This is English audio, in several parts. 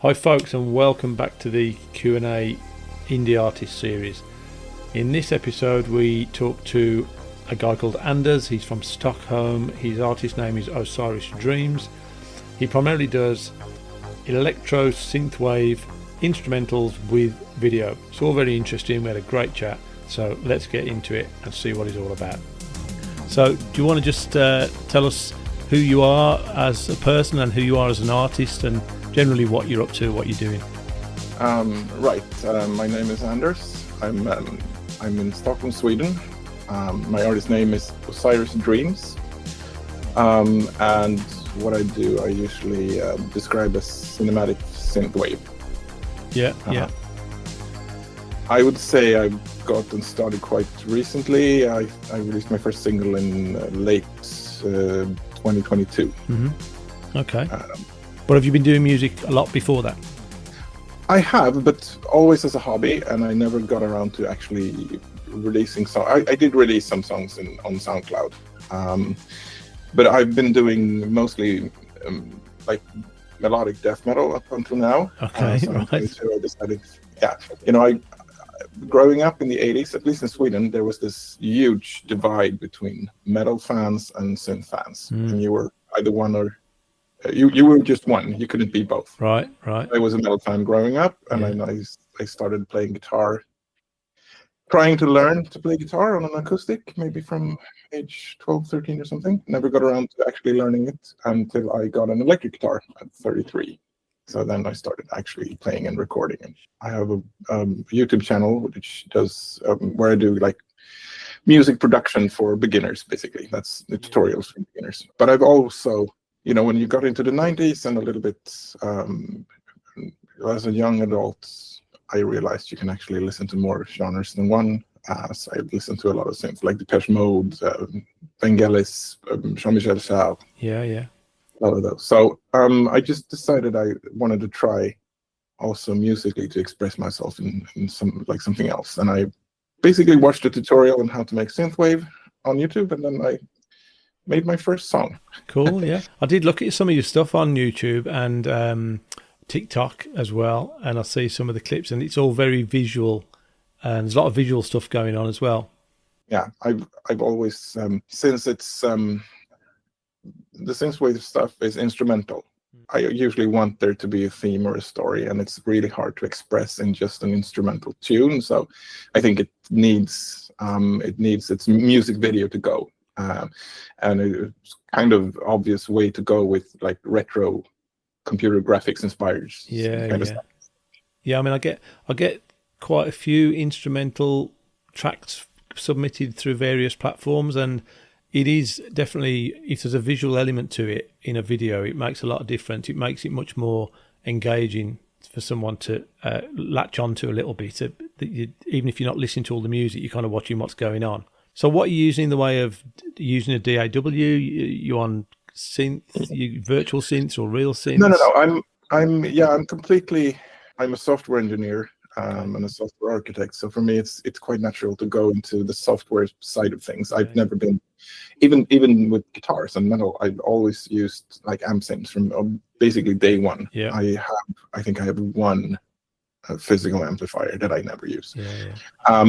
Hi folks, and welcome back to the Q&A Indie Artist series. In this episode we talk to a guy called Anders. He's from Stockholm. His artist name is Osiris Dreams. He primarily does electro, synthwave, instrumentals with video. It's all very interesting. We had a great chat, so let's get into it and see what it's all about. So do you want to just tell us who you are as a person and who you are as an artist, and generally what you're up to, what you're doing? My name is Anders. I'm in Stockholm, Sweden. My artist name is Osiris Dreams. And what I do, I usually describe as cinematic synthwave. Yeah. I would say I've gotten started quite recently. I released my first single in late 2022. Mm-hmm. Okay. But have you been doing music a lot before that? I have, but always as a hobby, and I never got around to actually releasing songs. I did release some songs on SoundCloud, but I've been doing mostly like melodic death metal up until now. Okay, right. So I decided, I growing up in the 80s, at least in Sweden, there was this huge divide between metal fans and synth fans, and you were either one or you were just one. You couldn't be both. Right. I was a metal fan growing up, and then I started playing guitar, trying to learn to play guitar on an acoustic, maybe from age 12, 13 or something. Never got around to actually learning it until I got an electric guitar at 33. So then I started actually playing and recording. And I have a YouTube channel which does where I do like music production for beginners, basically. That's the tutorials for beginners. But I've also, when you got into the 90s and a little bit as a young adult, I realized you can actually listen to more genres than one. So I listened to a lot of synth, like Depeche Mode, Vangelis, Jean-Michel Jarre. Yeah. A lot of those. So I just decided I wanted to try also musically to express myself in something else. And I basically watched a tutorial on how to make synthwave on YouTube, and then I made my first song. Cool. Yeah. I did look at some of your stuff on YouTube and TikTok as well, and I see some of the clips, and it's all very visual, and there's a lot of visual stuff going on as well. Yeah, I've always since it's the synthwave stuff is instrumental. I usually want there to be a theme or a story, and it's really hard to express in just an instrumental tune. So I think it needs its music video to go, and it's kind of obvious way to go with like retro computer graphics inspired kind of stuff. Yeah, I mean, I get quite a few instrumental tracks submitted through various platforms, and it is definitely, if there's a visual element to it in a video, it makes a lot of difference. It makes it much more engaging for someone to latch onto a little bit. Even if you're not listening to all the music, you're kind of watching what's going on. So what are you using in the way of using a DAW? You on synth, virtual synths or real synths? No. I'm a software engineer. And a software architect. So for me, it's quite natural to go into the software side of things. I've never been, even with guitars and metal, I've always used like amp synths from basically day one. Yeah. I think I have one physical amplifier that I never use. Yeah.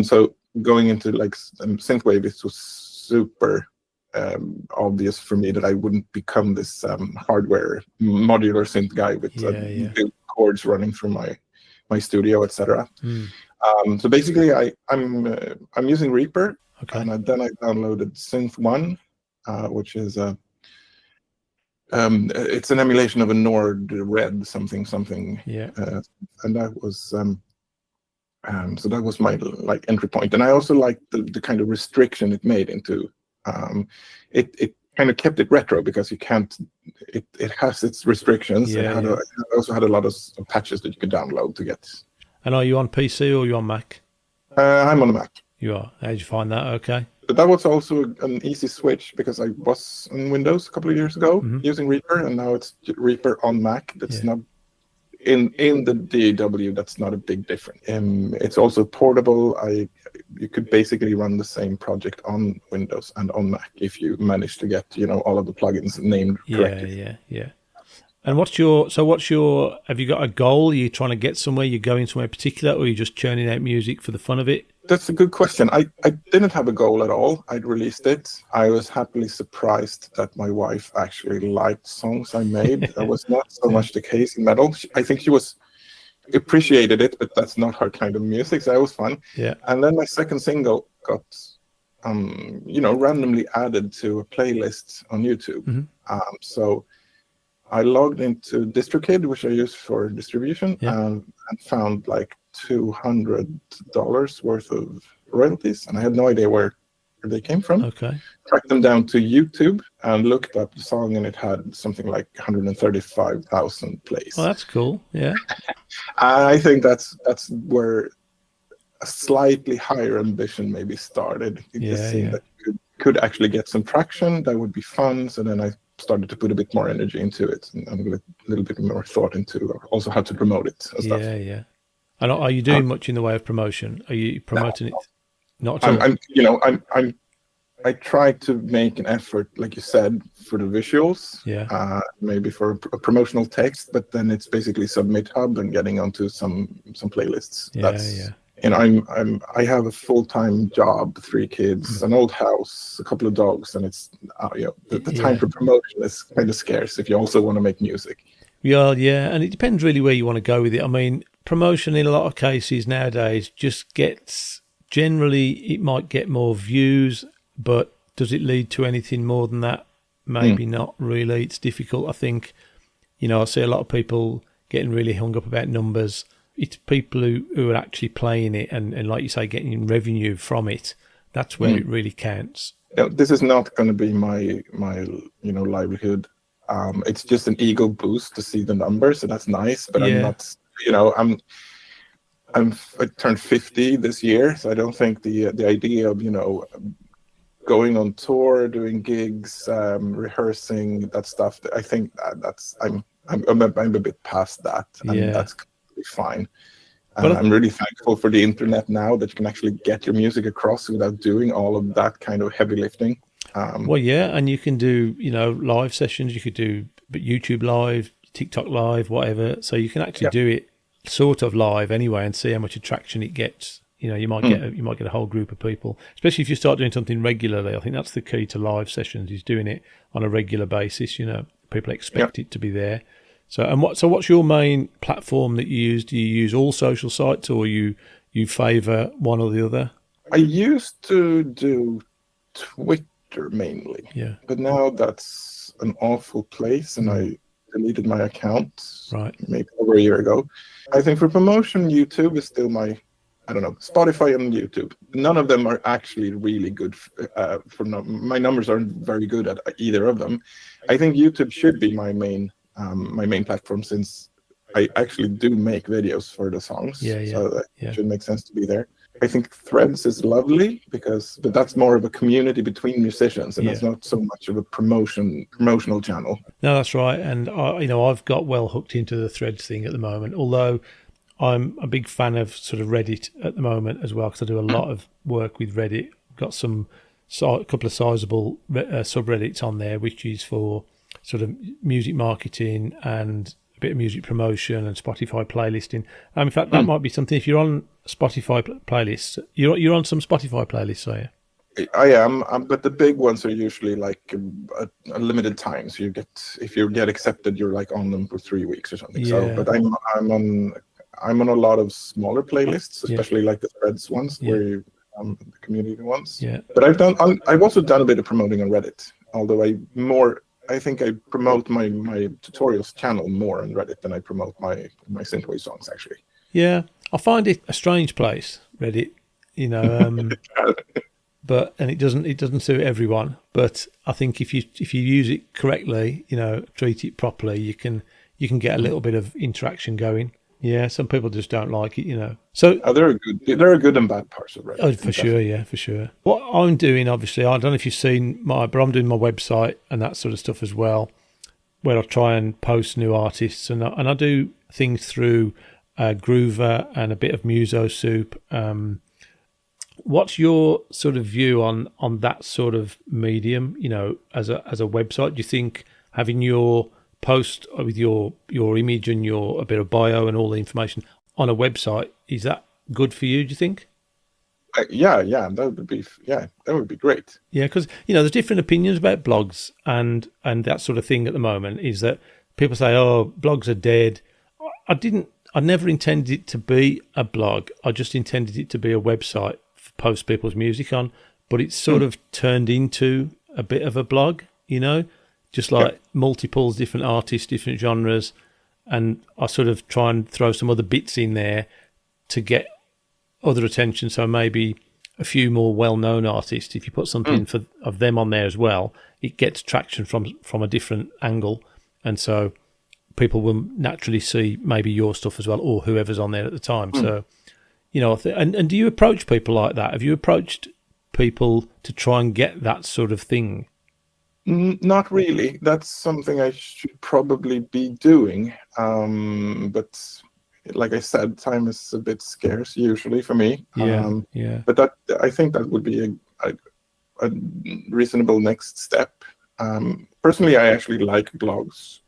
So going into like synthwave, it was super obvious for me that I wouldn't become this hardware modular synth guy with big chords running through my studio, etc. So basically, I'm using Reaper, and then I downloaded Synth One, which is it's an emulation of a Nord Red something. Yeah. And that was so that was my like entry point, and I also liked the kind of restriction it made into. It kind of kept it retro because you can't. It has its restrictions. It also had a lot of patches that you could download to get. And are you on PC or are you on Mac? I'm on a Mac. You are. How did you find that? Okay. But that was also an easy switch because I was on Windows a couple of years ago using Reaper, and now it's Reaper on Mac. That's not in the DAW. That's not a big difference. It's also portable. You could basically run the same project on Windows and on Mac if you manage to get all of the plugins named correctly. Yeah. And what's your, have you got a goal? Are you trying to get somewhere? You're going somewhere particular, or are you just churning out music for the fun of it? That's a good question. I didn't have a goal at all. I'd released it. I was happily surprised that my wife actually liked songs I made. That was not so much the case in metal. I think she appreciated it, but that's not her kind of music, so that was fun. Yeah. And then my second single got randomly added to a playlist on YouTube. So I logged into DistroKid, which I use for distribution, and found like $200 worth of royalties, and I had no idea where they came from. Okay. Tracked them down to YouTube and looked up the song, and it had something like 135,000 plays. Oh, that's cool. Yeah. I think that's where a slightly higher ambition maybe started. It just seemed that you could actually get some traction. That would be fun. So then I started to put a bit more energy into it, and a little bit more thought into also how to promote it and stuff. Yeah. And are you doing much in the way of promotion? Are you promoting it? Not at all. I try to make an effort, like you said, for the visuals. Yeah. Maybe for a promotional text, but then it's basically Submit Hub and getting onto some playlists. I have a full-time job, 3 kids, an old house, a couple of dogs, and it's the time for promotion is kind of scarce if you also want to make music. Yeah, and it depends really where you want to go with it. I mean, promotion in a lot of cases nowadays just gets, generally it might get more views, but does it lead to anything more than that? Maybe not really. It's difficult. I think, I see a lot of people getting really hung up about numbers. It's people who are actually playing it and like you say, getting revenue from it. That's where it really counts. This is not going to be my livelihood. It's just an ego boost to see the numbers, so that's nice. But I'm not, I turned 50 this year, so I don't think the idea of going on tour, doing gigs, rehearsing, that stuff. I think that's I'm a bit past that, and that's fine. But I'm really thankful for the internet now that you can actually get your music across without doing all of that kind of heavy lifting. And you can do live sessions. You could do YouTube live, TikTok live, whatever. So you can actually do it sort of live anyway, and see how much attraction it gets. You might get a whole group of people, especially if you start doing something regularly. I think that's the key to live sessions, is doing it on a regular basis. People expect it to be there. So what's your main platform that you use? Do you use all social sites, or you favor one or the other? I used to do Twitter mainly, but now that's an awful place, and I deleted my account maybe over a year ago. I think for promotion, YouTube is still my, Spotify and YouTube. None of them are actually really good. My numbers aren't very good at either of them. I think YouTube should be my main platform, since I actually do make videos for the songs. So it should make sense to be there. I think Threads is lovely but that's more of a community between musicians, and it's not so much of a promotional channel. No, that's right. And I've got well hooked into the Threads thing at the moment, although I'm a big fan of sort of Reddit at the moment as well, because I do a lot of work with Reddit. Got a couple of sizable subreddits on there, which is for sort of music marketing and a bit of music promotion and Spotify playlisting. In fact, that might be something. If you're on Spotify playlists, you're on some Spotify playlists, are you? I am, but the big ones are usually like a limited time. So if you get accepted, you're like on them for 3 weeks or something. So, but I'm on a lot of smaller playlists, especially like the Threads ones, where the community ones. Yeah. But I've also done a bit of promoting on Reddit, although I think I promote my tutorials channel more on Reddit than I promote my synthwave songs, actually. Yeah, I find it a strange place, Reddit. But it doesn't suit everyone. But I think if you use it correctly, treat it properly, you can get a little bit of interaction going. Yeah, some people just don't like it, So there are good and bad parts of Reddit. Oh, for sure. What I'm doing, obviously, I don't know if you've seen but I'm doing my website and that sort of stuff as well, where I try and post new artists, and I do things through Groover and a bit of Muso Soup. What's your sort of view on that sort of medium? As a website, do you think having your post with your image and a bit of bio and all the information on a website. Is that good for you, do you think? Yeah, that would be great. Yeah, because there's different opinions about blogs and that sort of thing at the moment. Is that people say, "Oh, blogs are dead." I never intended it to be a blog. I just intended it to be a website to post people's music on. But it's sort of turned into a bit of a blog, just like multiples, different artists, different genres, and I sort of try and throw some other bits in there to get other attention. So maybe a few more well-known artists, if you put something of them on there as well, it gets traction from a different angle, and so people will naturally see maybe your stuff as well, or whoever's on there at the time. So, and do you approach people like that? Have you approached people to try and get that sort of thing? Not really. That's something I should probably be doing, but like I said, time is a bit scarce usually for me. Yeah. But I think that would be a reasonable next step. Personally, I actually like blogs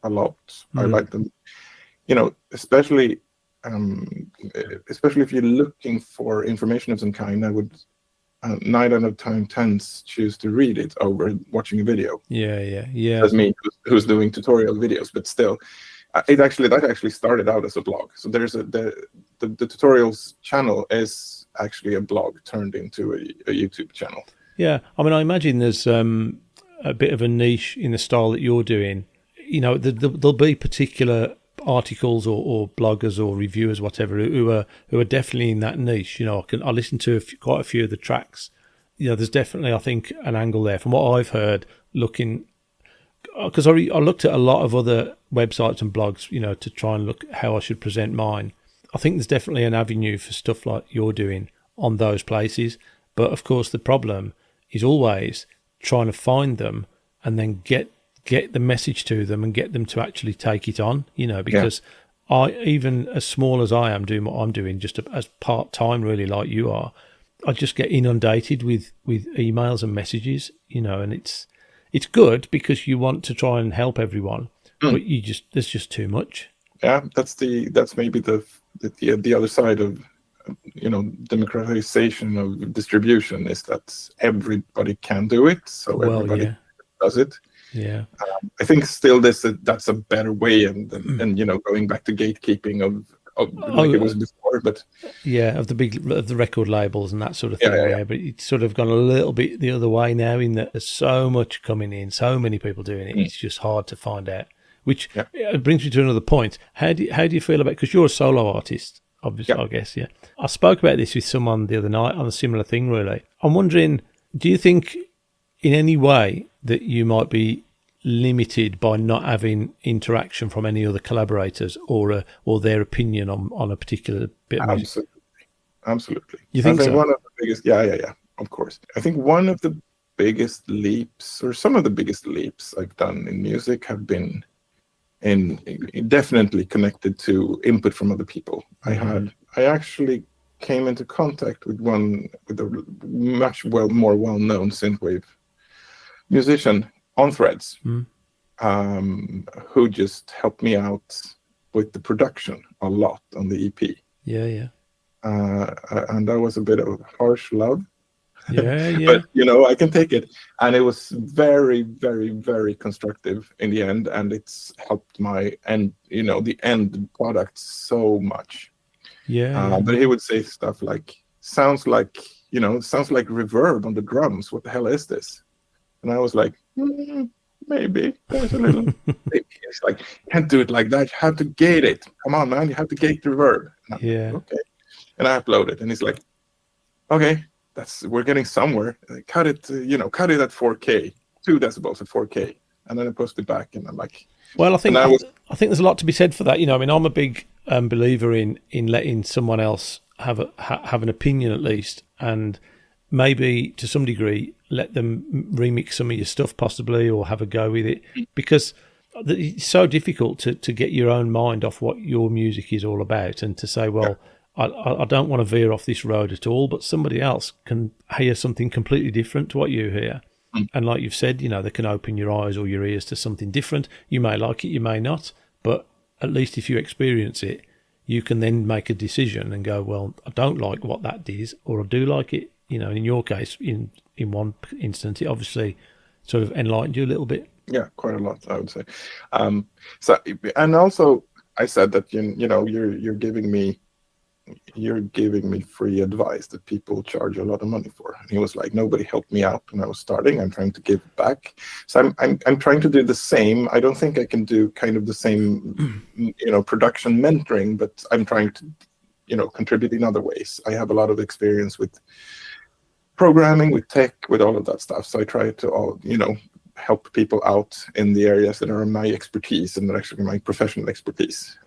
a lot. I like them, especially if you're looking for information of some kind. I would 9 out of 10 choose to read it over watching a video. Yeah. That's me who's doing tutorial videos, but still. That actually started out as a blog. So there's the tutorials channel is actually a blog turned into a YouTube channel. Yeah, I mean, I imagine there's a bit of a niche in the style that you're doing. There'll be particular articles or bloggers or reviewers, whatever, who are definitely in that niche. I listen to quite a few of the tracks. There's definitely, I think, an angle there from what I've heard. Looking. Because I looked at a lot of other websites and blogs, to try and look how I should present mine. I think there's definitely an avenue for stuff like you're doing on those places. But of course, the problem is always trying to find them and then get the message to them and get them to actually take it on, because I, even as small as I am doing what I'm doing, just as part-time really like you are, I just get inundated with emails and messages, and it's good because you want to try and help everyone, but there's just too much. Yeah, that's maybe the other side of democratization of distribution, is that everybody can do it, so everybody does it. Yeah, I think still that's a better way, and going back to gatekeeping of like it was before, but of the record labels and that sort of thing. Yeah, but it's sort of gone a little bit the other way now, in that there's so much coming in, so many people doing it. It's just hard to find out. Which brings me to another point. How do you feel about, because you're a solo artist, obviously, I guess. Yeah, I spoke about this with someone the other night on a similar thing. Really, I'm wondering, do you think in any way that you might be limited by not having interaction from any other collaborators or their opinion on a particular bit of music? Absolutely. You think so? One of the biggest, of course. I think one of the biggest leaps, or some of the biggest leaps I've done in music, have been definitely connected to input from other people. I actually came into contact with a much more well-known synthwave musician on Threads, who just helped me out with the production a lot on the EP. And that was a bit of harsh love. But I can take it, and it was very, very, very constructive in the end, and it's helped the end product so much. But he would say stuff like, sounds like reverb on the drums, what the hell is this? And I was like, maybe there's a little maybe. It's like, can't do it like that, you have to gate it, come on man, you have to gate the reverb. Like, okay. And I upload it, and he's like, okay, we're getting somewhere. Cut it at 4K, 2 decibels at 4K, and then I post it back, and I'm like, well, I think there's a lot to be said for that. I mean, I'm a big believer in letting someone else have an opinion at least, and maybe to some degree let them remix some of your stuff possibly, or have a go with it, because it's so difficult to get your own mind off what your music is all about, and to say, well, I don't want to veer off this road at all, but somebody else can hear something completely different to what you hear. And like you've said, they can open your eyes or your ears to something different. You may like it, you may not, but at least if you experience it, you can then make a decision and go, well, I don't like what that is, or I do like it. In your case, in one instance, it obviously sort of enlightened you a little bit. Yeah, quite a lot, I would say. So, and also I said that you're giving me free advice that people charge a lot of money for. And he was like, nobody helped me out when I was starting. I'm trying to give back. So I'm trying to do the same. I don't think I can do kind of the same, production mentoring, but I'm trying to, contribute in other ways. I have a lot of experience with programming, with tech, with all of that stuff. So I try to help people out in the areas that are my expertise and actually my professional expertise.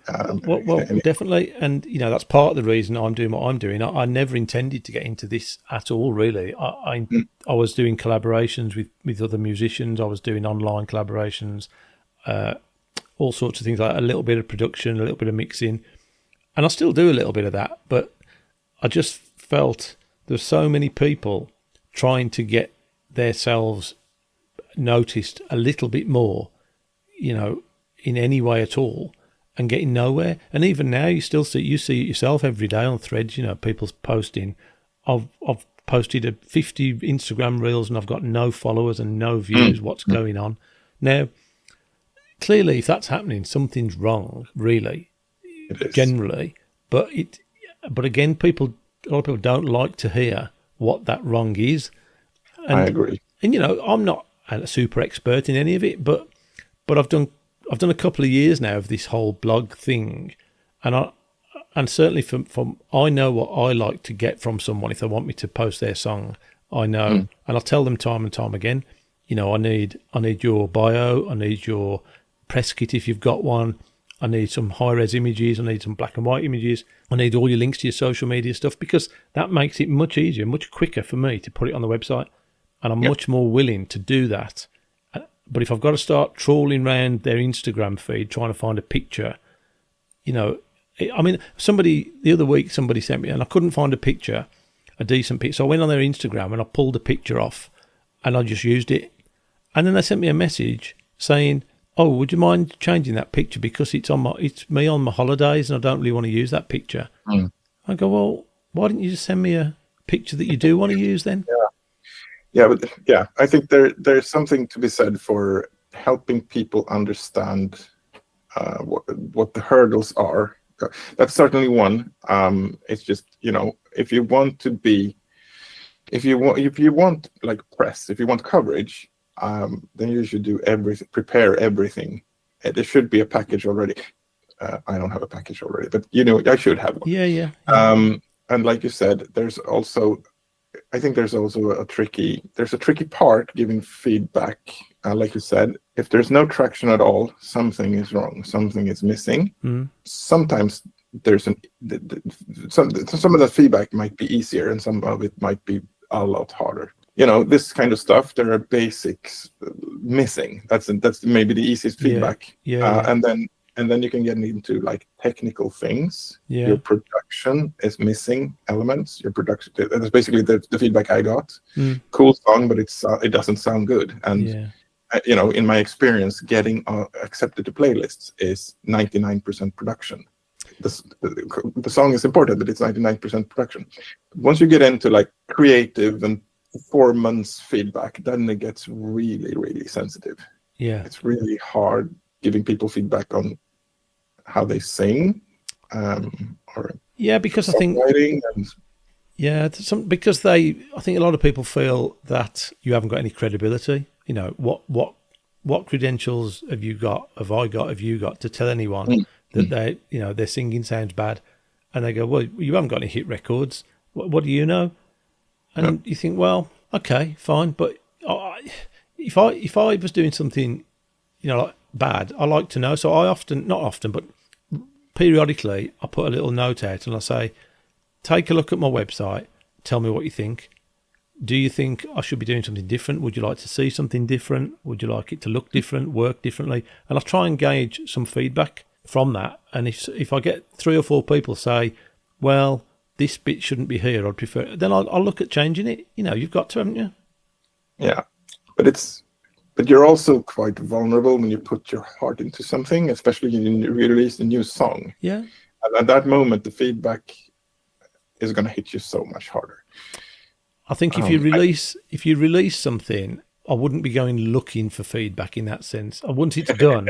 Well, definitely. And, that's part of the reason I'm doing what I'm doing. I never intended to get into this at all, really. I was doing collaborations with other musicians. I was doing online collaborations, all sorts of things, like a little bit of production, a little bit of mixing. And I still do a little bit of that. But I just felt there's so many people trying to get themselves noticed a little bit more, in any way at all, and getting nowhere. And even now, you see it yourself every day on Threads. People's posting. I've posted 50 Instagram reels and I've got no followers and no views. What's going on? Now, clearly, if that's happening, something's wrong. Really, generally. But again, a lot of people don't like to hear what that wrong is. And, I agree. And I'm not a super expert in any of it, but I've done a couple of years now of this whole blog thing, and certainly from I know what I like to get from someone if they want me to post their song. I know, and I'll tell them time and time again. I need your bio, I need your press kit if you've got one, I need some high res images, I need some black and white images, I need all your links to your social media stuff, because that makes it much easier, much quicker for me to put it on the website. And I'm much more willing to do that. But if I've got to start trawling around their Instagram feed trying to find a picture, the other week somebody sent me, and I couldn't find a decent picture. So I went on their Instagram and I pulled a picture off and I just used it. And then they sent me a message saying, oh, would you mind changing that picture because it's me on my holidays and I don't really want to use that picture. I go, well, why didn't you just send me a picture that you do want to use then? Yeah, I think there's something to be said for helping people understand what the hurdles are. That's certainly one. It's just if you want like press, if you want coverage, then you should do everything, prepare everything. There should be a package already. I don't have a package already, but I should have one. Yeah. And like you said, I think there's also a tricky part giving feedback. Like you said, if there's no traction at all, something is wrong, something is missing. Sometimes there's some of that feedback might be easier and some of it might be a lot harder. This kind of stuff, there are basics missing. That's maybe the easiest feedback. And then you can get into like technical things. Yeah. Your production is missing elements. Your production, that's basically the feedback I got. Cool song, but it doesn't sound good. And in my experience, getting accepted to playlists is 99% production. The song is important, but it's 99% production. Once you get into like creative and performance feedback, then it gets really, really sensitive. Yeah, it's really hard giving people feedback on how they sing, because I think because I think a lot of people feel that you haven't got any credibility. What credentials have you got to tell anyone that their singing sounds bad, and they go, well, you haven't got any hit records. What do you know? And you think, well, okay, fine, but if I was doing something, like bad, I like to know. So I not often, but periodically, I put a little note out and I say, take a look at my website, tell me what you think. Do you think I should be doing something different? Would you like to see something different? Would you like it to look different, work differently? And I try and gauge some feedback from that. And if I get 3 or 4 people say, well, this bit shouldn't be here, I'd prefer, then I'll look at changing it. You've got to, haven't you? Yeah. but you're also quite vulnerable when you put your heart into something, especially when you release a new song. Yeah. And at that moment, the feedback is going to hit you so much harder. I think if you release something, I wouldn't be going looking for feedback in that sense. Once it's done,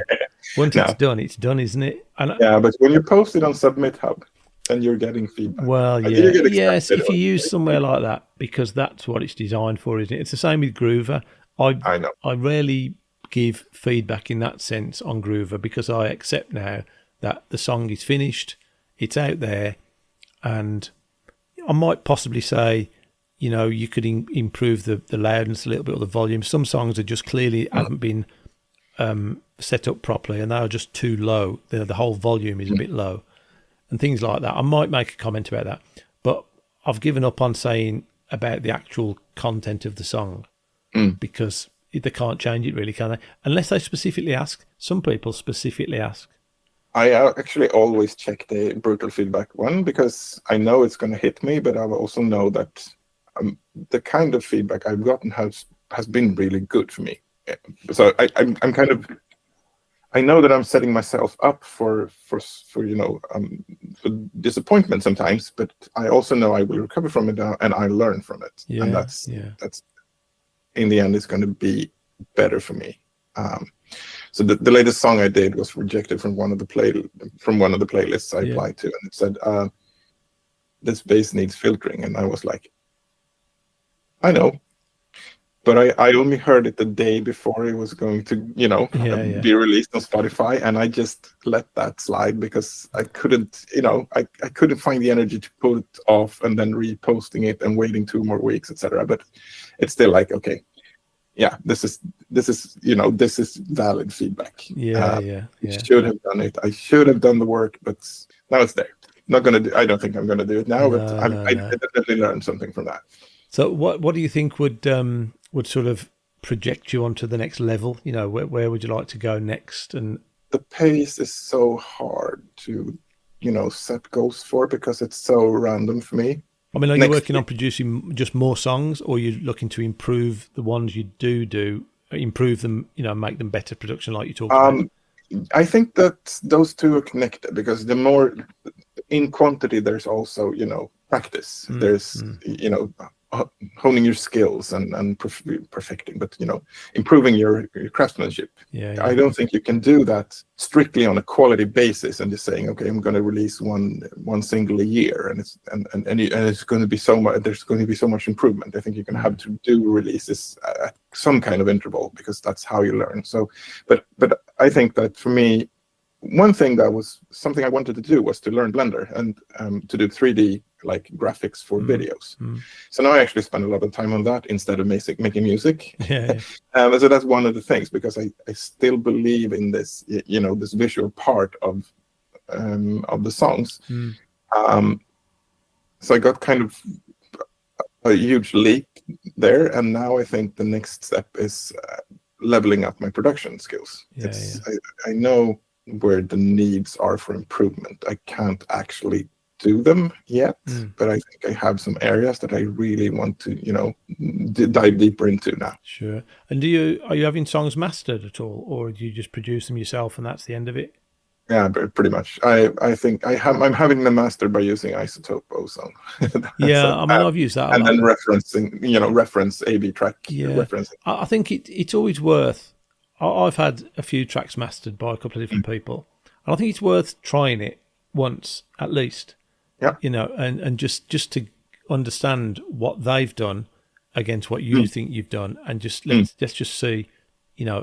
it's done, isn't it? And yeah, but when you post it on Submit Hub, then you're getting feedback. Well, yeah, yes. If you use somewhere like that, because that's what it's designed for, isn't it? It's the same with Groover. I know. I rarely give feedback in that sense on Groover because I accept now that the song is finished, it's out there, and I might possibly say, you could improve the loudness a little bit or the volume. Some songs are just clearly haven't been set up properly and they are just too low. The whole volume is a bit low and things like that. I might make a comment about that, but I've given up on saying about the actual content of the song because they can't change it really, can they? Unless they specifically ask. Some people specifically ask. I actually always check the brutal feedback one because I know it's going to hit me, but I also know that the kind of feedback I've gotten has been really good for me. So I'm kind of, I know that I'm setting myself up for disappointment sometimes, but I also know I will recover from it and I learn from it. Yeah, and that's in the end, it's going to be better for me. So the latest song I did was rejected from one of the playlists I applied to, and it said, "This bass needs filtering," and I was like, "I know," but I only heard it the day before it was going to, be released on Spotify, and I just let that slide because I couldn't, I couldn't find the energy to pull it off and then reposting it and waiting 2 more weeks, etc. But it's still like, okay. Yeah, this is valid feedback. I should have done it. I should have done the work, but now it's there. Not gonna do. I don't think I'm gonna do it now, I definitely learned something from that. So, what do you think would sort of project you onto the next level? Where would you like to go next? And the pace is so hard to, set goals for because it's so random for me. I mean, are you working on producing just more songs, or are you looking to improve the ones you do, improve them, make them better production like you talked about? I think that those two are connected because the more in quantity, there's also, practice. There's, honing your skills and perfecting, but, improving your craftsmanship. I don't think you can do that strictly on a quality basis and just saying, okay, I'm going to release one single a year and it's going to be so much, there's going to be so much improvement. I think you're going to have to do releases at some kind of interval because that's how you learn. So, but I think that for me, one thing that was something I wanted to do was to learn Blender and to do 3D like graphics for videos. So now I actually spend a lot of time on that instead of making music. So that's one of the things because I still believe in this, this visual part of the songs. So I got kind of a huge leap there, and now I think the next step is leveling up my production skills. I know where the needs are for improvement. I can't actually do them yet, but I think I have some areas that I really want to, dive deeper into now. Sure. And are you having songs mastered at all, or do you just produce them yourself and that's the end of it? Yeah, pretty much. I think I'm having them mastered by using Isotope Ozone. I've used that a lot. And then referencing, reference A/B track referencing. I think it's always worth. I've had a few tracks mastered by a couple of different people, and I think it's worth trying it once at least. Yeah. And just to understand what they've done against what you think you've done, and just let's just see,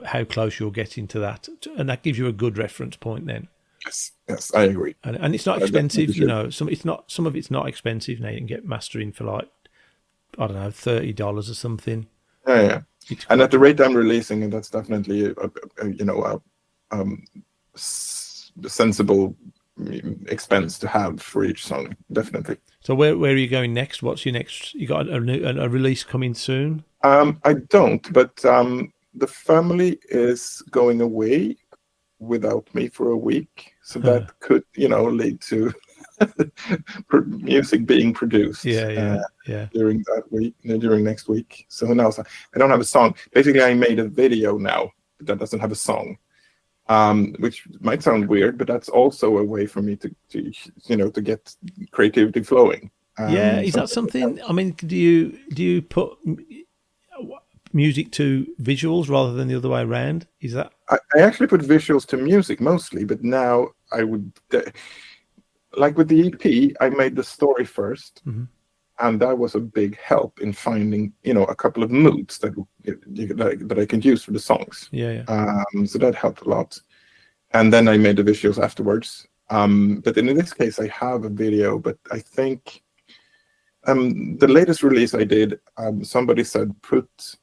how close you're getting to that, and that gives you a good reference point then. Yes, I agree. And it's not expensive, some of it's not expensive now. You can get mastering for like, I don't know, $30 or something. Yeah. And at the rate I'm releasing, and that's definitely a sensible expense to have for each song, definitely. So where are you going next? What's your next? You got a release coming soon? I don't, but the family is going away without me for a week, so that could lead to music being produced during that week, during next week. So who knows? I don't have a song. Basically, I made a video now that doesn't have a song, which might sound weird, but that's also a way for me to get creativity flowing. Is that something? I mean, do you put music to visuals rather than the other way around? Is that? I actually put visuals to music mostly, but now I would like with the EP, I made the story first, and that was a big help in finding a couple of moods that I can use for the songs. So that helped a lot, and then I made the visuals afterwards. But in this case, I have a video, but I think the latest release I did, somebody said put.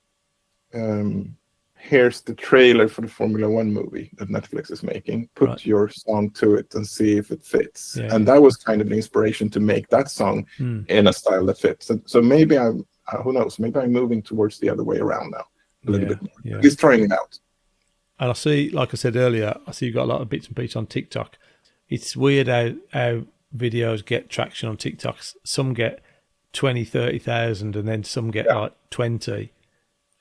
Here's the trailer for the Formula One movie that Netflix is making. Put your song to it and see if it fits. And that was kind of the inspiration to make that song in a style that fits. So maybe who knows? Maybe I'm moving towards the other way around now a little bit more. He's trying it out. And I see, like I said earlier, I see you've got a lot of bits and pieces on TikTok. It's weird how videos get traction on TikTok. Some get 20, 30,000 and then some get like 20.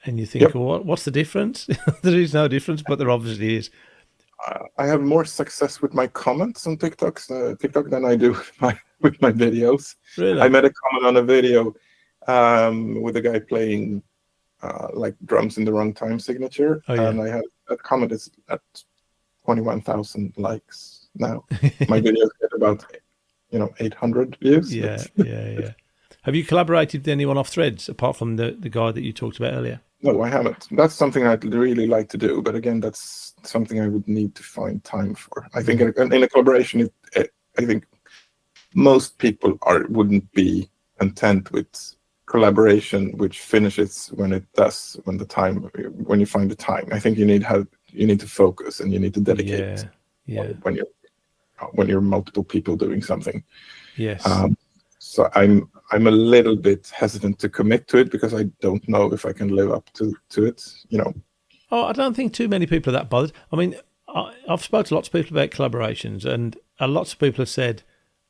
And you think, well, what's the difference? There is no difference, but there obviously is. I have more success with my comments on TikTok than I do with my videos. Really? I made a comment on a video with a guy playing like drums in the wrong time signature, and I had that comment is at 21,000 likes now. My videos get about 800 views. Yeah. Have you collaborated with anyone off Threads apart from the guy that you talked about earlier? No, I haven't. That's something I'd really like to do, but again, that's something I would need to find time for. I think in a collaboration, I think most people wouldn't be content with collaboration which finishes when you find the time. I think you need to focus and you need to dedicate when you're multiple people doing something. Yes. So I'm a little bit hesitant to commit to it because I don't know if I can live up to it, Oh, I don't think too many people are that bothered. I mean, I've spoken to lots of people about collaborations, and lots of people have said,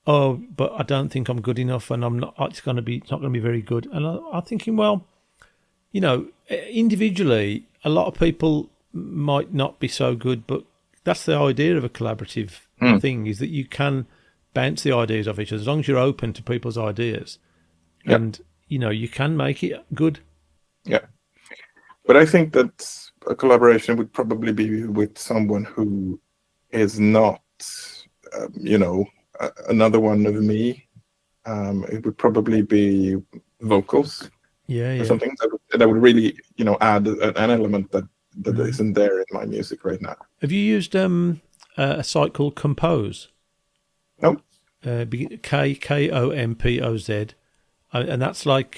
"Oh, but I don't think I'm good enough, and I'm not. It's not going to be very good." And I'm thinking, well, individually, a lot of people might not be so good, but that's the idea of a collaborative thing: is that you can bounce the ideas off each other as long as you're open to people's ideas, and you can make it good. Yeah, but I think that a collaboration would probably be with someone who is not, another one of me. It would probably be vocals, or something that would really, add an element that isn't there in my music right now. Have you used a site called Compose? Nope. Kompoz, and that's like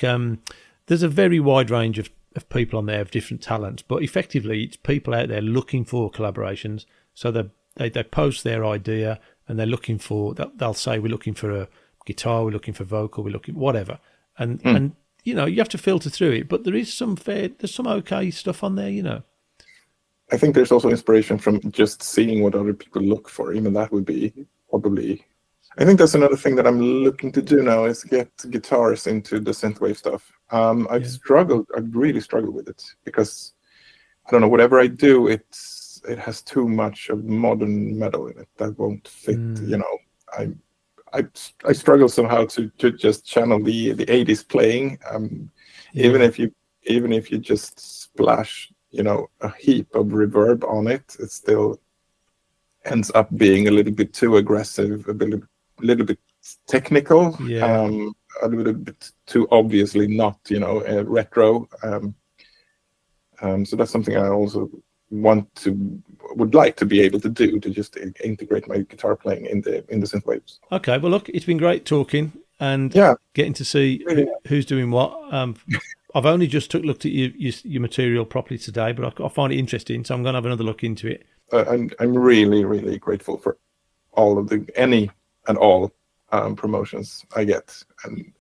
there's a very wide range of people on there of different talents, but effectively it's people out there looking for collaborations. So they post their idea and they're looking for that. They'll say we're looking for a guitar, we're looking for vocal, we're looking whatever, and you have to filter through it. But there's some okay stuff on there. I think there's also inspiration from just seeing what other people look for. Even that would be probably. I think that's another thing that I'm looking to do now is get guitars into the synthwave stuff. I've really struggled with it because I don't know, whatever I do, it has too much of modern metal in it that won't fit. I struggle somehow to just channel the 80s playing. Even if you just splash a heap of reverb on it, it still ends up being a little bit too aggressive, a little bit technical, a little bit too obviously not, retro. So that's something I also would like to be able to do, to just integrate my guitar playing in the synthwaves. Okay, well, look, it's been great talking and getting to see who's doing what. I've only just looked at your material properly today, but I find it interesting, so I'm going to have another look into it. I'm really, really grateful for all of any and all promotions I get, and